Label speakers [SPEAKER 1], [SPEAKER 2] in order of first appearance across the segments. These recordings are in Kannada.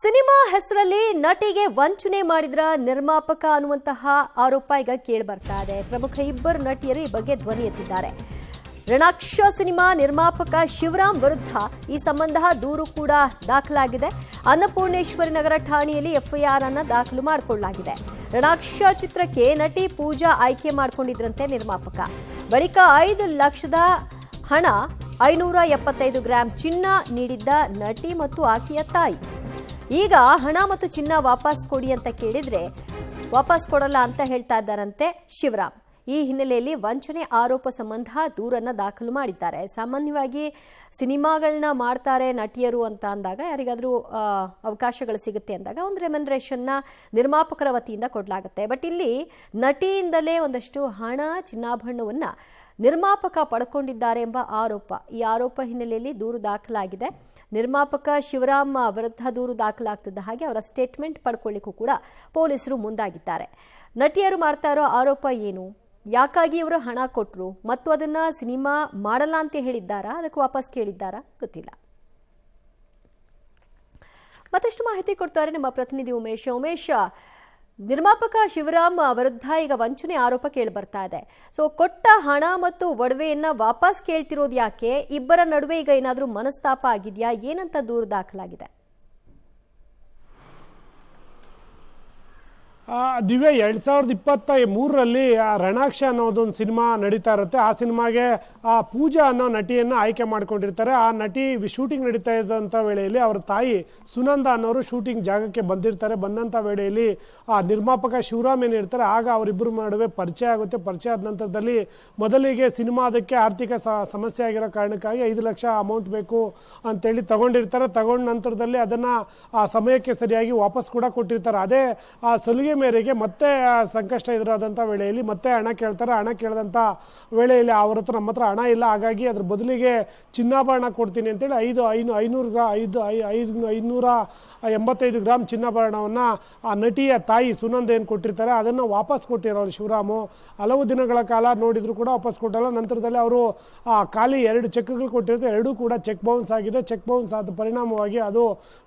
[SPEAKER 1] ಸಿನಿಮಾ ಹೆಸರಲ್ಲಿ ನಟಿಗೆ ವಂಚನೆ ಮಾಡಿದ್ರ ನಿರ್ಮಾಪಕ ಅನ್ನುವಂತಹ ಆರೋಪ ಈಗ ಕೇಳಿ ಬರ್ತಾ ಇದೆ. ಪ್ರಮುಖ ಇಬ್ಬರು ನಟಿಯರು ಈ ಬಗ್ಗೆ ಧ್ವನಿ ಎತ್ತಿದ್ದಾರೆ. ರಣಾಕ್ಷ ಸಿನಿಮಾ ನಿರ್ಮಾಪಕ ಶಿವರಾಮ್ ವಿರುದ್ಧ ಈ ಸಂಬಂಧ ದೂರು ಕೂಡ ದಾಖಲಾಗಿದೆ. ಅನ್ನಪೂರ್ಣೇಶ್ವರಿ ನಗರ ಠಾಣೆಯಲ್ಲಿ ಎಫ್ಐಆರ್ ಅನ್ನು ದಾಖಲು ಮಾಡಿಕೊಳ್ಳಲಾಗಿದೆ. ರಣಾಕ್ಷ ಚಿತ್ರಕ್ಕೆ ನಟಿ ಪೂಜಾ ಆಯ್ಕೆ ಮಾಡಿಕೊಂಡಿದ್ರಂತೆ ನಿರ್ಮಾಪಕ. ಬಳಿಕ 5 ಲಕ್ಷದ ಹಣ 575 ಗ್ರಾಂ ಚಿನ್ನ ನೀಡಿದ್ದ ನಟಿ ಮತ್ತು ಆಕೆಯ ತಾಯಿ. ಈಗ ಹಣ ಮತ್ತು ಚಿನ್ನ ವಾಪಸ್ ಕೊಡಿ ಅಂತ ಕೇಳಿದ್ರೆ ವಾಪಸ್ ಕೊಡಲ್ಲ ಅಂತ ಹೇಳ್ತಾ ಇದ್ದಾರಂತೆ ಶಿವರಾಮ್. ಈ ಹಿನ್ನೆಲೆಯಲ್ಲಿ ವಂಚನೆ ಆರೋಪ ಸಂಬಂಧ ದೂರನ್ನ ದಾಖಲು ಮಾಡಿದ್ದಾರೆ. ಸಾಮಾನ್ಯವಾಗಿ ಸಿನಿಮಾಗಳನ್ನ ಮಾಡ್ತಾರೆ ನಟಿಯರು ಅಂತ ಅಂದಾಗ, ಯಾರಿಗಾದ್ರೂ ಅವಕಾಶಗಳು ಸಿಗುತ್ತೆ ಅಂದಾಗ ಒಂದು ರೆಮ್ಯುನರೇಷನ್ನ ನಿರ್ಮಾಪಕರ ವತಿಯಿಂದ ಕೊಡಲಾಗುತ್ತೆ. ಬಟ್ ಇಲ್ಲಿ ನಟಿಯಿಂದಲೇ ಒಂದಷ್ಟು ಹಣ ಚಿನ್ನಾಭರಣವನ್ನ ನಿರ್ಮಾಪಕ ಪಡ್ಕೊಂಡಿದ್ದಾರೆ ಎಂಬ ಆರೋಪ. ಈ ಆರೋಪ ಹಿನ್ನೆಲೆಯಲ್ಲಿ ದೂರು ದಾಖಲಾಗಿದೆ. ನಿರ್ಮಾಪಕ ಶಿವರಾಮ್ ವಿರುದ್ಧ ದೂರು ದಾಖಲಾಗ್ತಿದ್ದ ಹಾಗೆ ಅವರ ಸ್ಟೇಟ್ಮೆಂಟ್ ಪಡ್ಕೊಳ್ಳಿಕ್ಕೂ ಕೂಡ ಪೊಲೀಸರು ಮುಂದಾಗಿದ್ದಾರೆ. ನಟಿಯರು ಮಾಡ್ತಾ ಇರೋ ಆರೋಪ ಏನು, ಯಾಕಾಗಿ ಇವರು ಹಣ ಕೊಟ್ಟರು ಮತ್ತು ಅದನ್ನ ಸಿನಿಮಾ ಮಾಡಲ್ಲ ಅಂತ ಹೇಳಿದ್ದಾರಾ, ಅದಕ್ಕೆ ವಾಪಸ್ ಕೇಳಿದ್ದಾರಾ ಗೊತ್ತಿಲ್ಲ. ಮತ್ತಷ್ಟು ಮಾಹಿತಿ ಕೊಡ್ತಾರೆ ನಮ್ಮ ಪ್ರತಿನಿಧಿ ಉಮೇಶ್. ನಿರ್ಮಾಪಕ ಶಿವರಾಮ್ ವಿರುದ್ಧ ಈಗ ವಂಚನೆ ಆರೋಪ ಕೇಳಿ ಬರ್ತಾ ಇದೆ. ಸೊ ಕೊಟ್ಟ ಹಣ ಮತ್ತು ಒಡವೆಯನ್ನ ವಾಪಸ್ ಕೇಳ್ತಿರೋದು ಯಾಕೆ? ಇಬ್ಬರ ನಡುವೆ ಈಗ ಏನಾದ್ರೂ ಮನಸ್ತಾಪ ಆಗಿದೆಯಾ? ಏನಂತ ದೂರು ದಾಖಲಾಗಿದೆ?
[SPEAKER 2] ದಿವ್ಯ 2023ರಲ್ಲಿ ರಣಾಕ್ಷ ಅನ್ನೋದೊಂದು ಸಿನಿಮಾ ನಡೀತಾ ಇರುತ್ತೆ. ಆ ಸಿನಿಮಾಗೆ ಪೂಜಾ ಅನ್ನೋ ನಟಿಯನ್ನು ಆಯ್ಕೆ ಮಾಡ್ಕೊಂಡಿರ್ತಾರೆ. ಆ ನಟಿ ಶೂಟಿಂಗ್ ನಡೀತಾ ಇದ್ದಂಥ ವೇಳೆಯಲ್ಲಿ ಅವರ ತಾಯಿ ಸುನಂದ ಅನ್ನೋರು ಶೂಟಿಂಗ್ ಜಾಗಕ್ಕೆ ಬಂದಿರ್ತಾರೆ. ಬಂದಂಥ ವೇಳೆಯಲ್ಲಿ ಆ ನಿರ್ಮಾಪಕ ಶಿವರಾಮ್ ಏನಿರ್ತಾರೆ, ಆಗ ಅವರಿಬ್ಬರ ನಡುವೆ ಪರಿಚಯ ಆಗುತ್ತೆ. ಪರಿಚಯ ಆದ ನಂತರದಲ್ಲಿ ಮೊದಲಿಗೆ ಸಿನಿಮಾದಕ್ಕೆ ಆರ್ಥಿಕ ಸಮಸ್ಯೆ ಆಗಿರೋ ಕಾರಣಕ್ಕಾಗಿ 5 ಲಕ್ಷ ಅಮೌಂಟ್ ಬೇಕು ಅಂತೇಳಿ ತಗೊಂಡಿರ್ತಾರೆ. ತಗೊಂಡ ನಂತರದಲ್ಲಿ ಅದನ್ನು ಆ ಸಮಯಕ್ಕೆ ಸರಿಯಾಗಿ ವಾಪಸ್ ಕೂಡ ಕೊಟ್ಟಿರ್ತಾರೆ. ಅದೇ ಆ ಸಲುಗೆ ಮೇರೆಗೆ ಮತ್ತೆ ಸಂಕಷ್ಟ ಎದುರಾದಂಥ ವೇಳೆಯಲ್ಲಿ ಮತ್ತೆ ಹಣ ಕೇಳ್ತಾರೆ. ಹಣ ಕೇಳಿದಂಥ ವೇಳೆಯಲ್ಲಿ ಅವ್ರ ಹತ್ರ ನಮ್ಮ ಹತ್ರ ಹಣ ಇಲ್ಲ, ಹಾಗಾಗಿ ಅದ್ರ ಬದಲಿಗೆ ಚಿನ್ನಾಭರಣ ಕೊಡ್ತೀನಿ ಅಂತೇಳಿ 585 ಗ್ರಾಮ್ ಚಿನ್ನಾಭರಣವನ್ನು ಆ ನಟಿಯ ತಾಯಿ ಸುನಂದ ಏನು ಕೊಟ್ಟಿರ್ತಾರೆ ಅದನ್ನು ವಾಪಸ್ ಕೊಟ್ಟಿರೋರು ಶಿವರಾಮು. ಹಲವು ದಿನಗಳ ಕಾಲ ನೋಡಿದ್ರು ಕೂಡ ವಾಪಸ್ ಕೊಟ್ಟಲ್ಲ. ನಂತರದಲ್ಲಿ ಅವರು ಖಾಲಿ 2 ಚೆಕ್ಗಳು ಕೊಟ್ಟಿರ್ತಾರೆ. ಎರಡೂ ಕೂಡ ಚೆಕ್ ಬೌನ್ಸ್ ಆಗಿದೆ. ಚೆಕ್ ಬೌನ್ಸ್ ಆದ ಪರಿಣಾಮವಾಗಿ ಅದು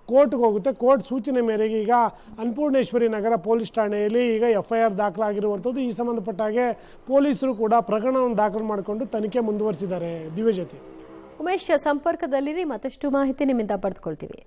[SPEAKER 2] ಕೋರ್ಟ್ಗೆ ಹೋಗುತ್ತೆ. ಕೋರ್ಟ್ ಸೂಚನೆ ಮೇರೆಗೆ ಈಗ ಅನ್ನಪೂರ್ಣೇಶ್ವರಿ ನಗರ ಪೊಲೀಸ್ ಠಾಣೆಯಲ್ಲಿ ಈಗ ಎಫ್ಐಆರ್ ದಾಖಲಾಗಿರುವಂಥದ್ದು. ಈ ಸಂಬಂಧಪಟ್ಟ ಹಾಗೆ ಪೊಲೀಸರು ಕೂಡ ಪ್ರಕರಣವನ್ನು ದಾಖಲು ಮಾಡಿಕೊಂಡು ತನಿಖೆ ಮುಂದುವರಿಸಿದ್ದಾರೆ. ದಿವ್ಯಜ್ಯೋತಿ,
[SPEAKER 1] ಉಮೇಶ್ ಸಂಪರ್ಕದಲ್ಲಿರಿ, ಮತ್ತಷ್ಟು ಮಾಹಿತಿ ನಿಮ್ಮಿಂದ ಪಡೆದುಕೊಳ್ತೀವಿ.